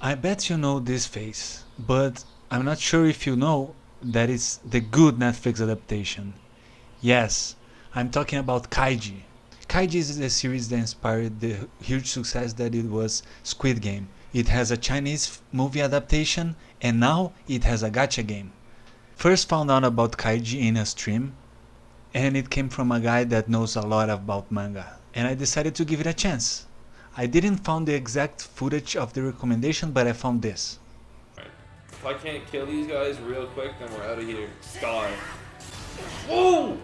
I bet you know this face, but I'm not sure if you know that it's the good Netflix adaptation. Yes, I'm talking about Kaiji. Kaiji is the series that inspired the huge success that it was Squid Game. It has a Chinese movie adaptation and now it has a gacha game. First found out about Kaiji in a stream, and it came from a guy that knows a lot about manga, and I decided to give it a chance. I didn't find the exact footage of the recommendation, but I found this. If I can't kill these guys real quick, then we're out of here. Sky. Whoa!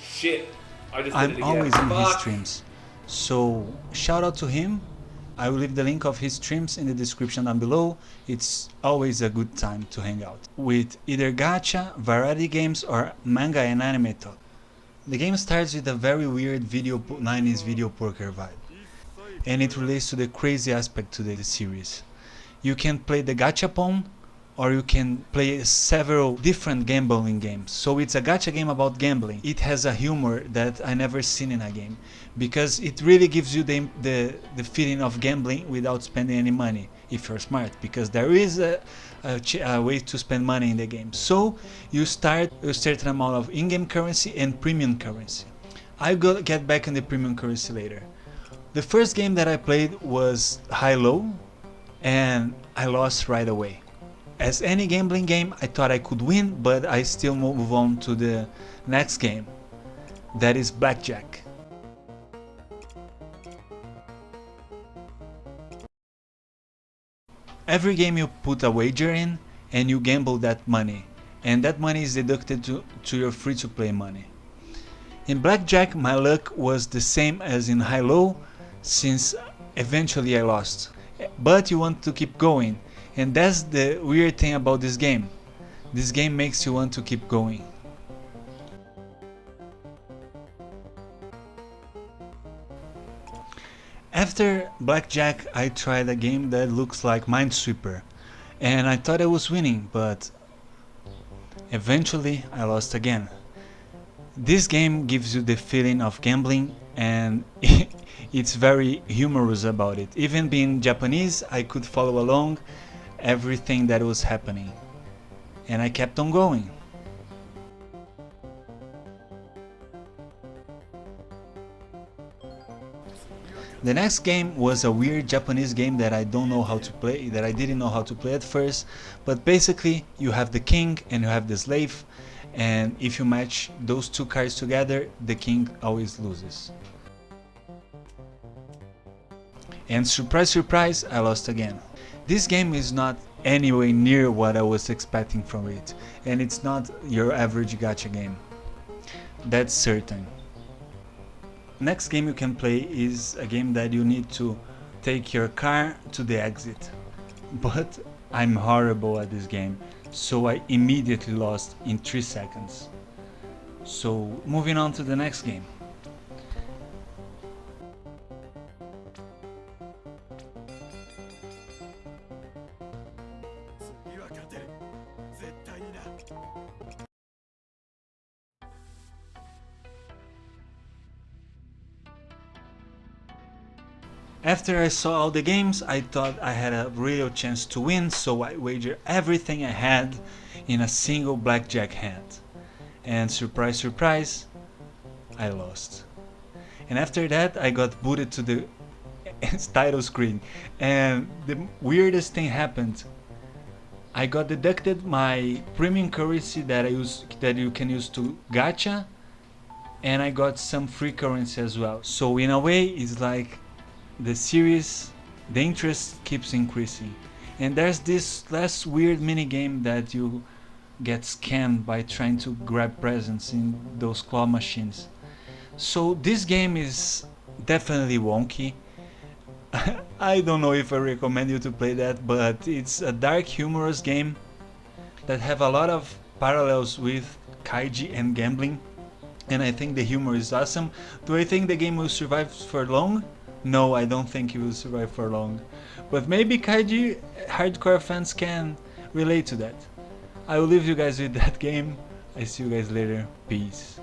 Shit. I just did it I'm again. always in his Fuck. streams, so shout out to him. I will leave the link of his streams in the description down below. It's always a good time to hang out with either gacha, variety games, or manga and anime talk. The game starts with a very weird 90s video poker vibe, and it relates to the crazy aspect to the series. You can play the gachapon, or you can play several different gambling games. So it's a gacha game about gambling. It has a humor that I never seen in a game, because it really gives you the feeling of gambling without spending any money, if you're smart, because there is a way to spend money in the game. So you start a certain amount of in-game currency and premium currency. I'll get back on the premium currency later. The first game that I played was high-low, and I lost right away. As any gambling game, I thought I could win, but I still move on to the next game, that is blackjack. Every game you put a wager in and you gamble that money, and that money is deducted to your free-to-play money. In blackjack, my luck was the same as in high-low, since eventually I lost. But you want to keep going, and that's the weird thing about this game. This game makes you want to keep going. After blackjack, I tried a game that looks like Minesweeper, and I thought I was winning, but eventually I lost again. This game gives you the feeling of gambling, and it's very humorous about it. Even being Japanese, I could follow along everything that was happening, and I kept on going. The next game was a weird Japanese game that I don't know how to play, that I didn't know how to play at first, but basically you have the king and you have the slave, and if you match those two cards together, the king always loses. And surprise surprise, I lost again. This game is not anywhere near what I was expecting from it, and it's not your average gacha game. That's certain. Next game you can play is a game that you need to take your car to the exit. But I'm horrible at this game, so I immediately lost in 3 seconds. So moving on to the next game. After I saw all the games, I thought I had a real chance to win, so I wagered everything I had in a single blackjack hand. And surprise surprise, I lost. And after that I got booted to the title screen, and the weirdest thing happened. I got deducted my premium currency that you can use to gacha, and I got some free currency as well. So in a way it's like the series, the interest keeps increasing. And there's this last weird mini game that you get scammed by trying to grab presents in those claw machines. So this game is definitely wonky. I don't know if I recommend you to play that, but it's a dark humorous game that have a lot of parallels with Kaiji and gambling, and I think the humor is awesome. Do I think the game will survive for long? No, I don't think it will survive for long, but maybe Kaiji hardcore fans can relate to that. I will leave you guys with that game. I see you guys later. Peace.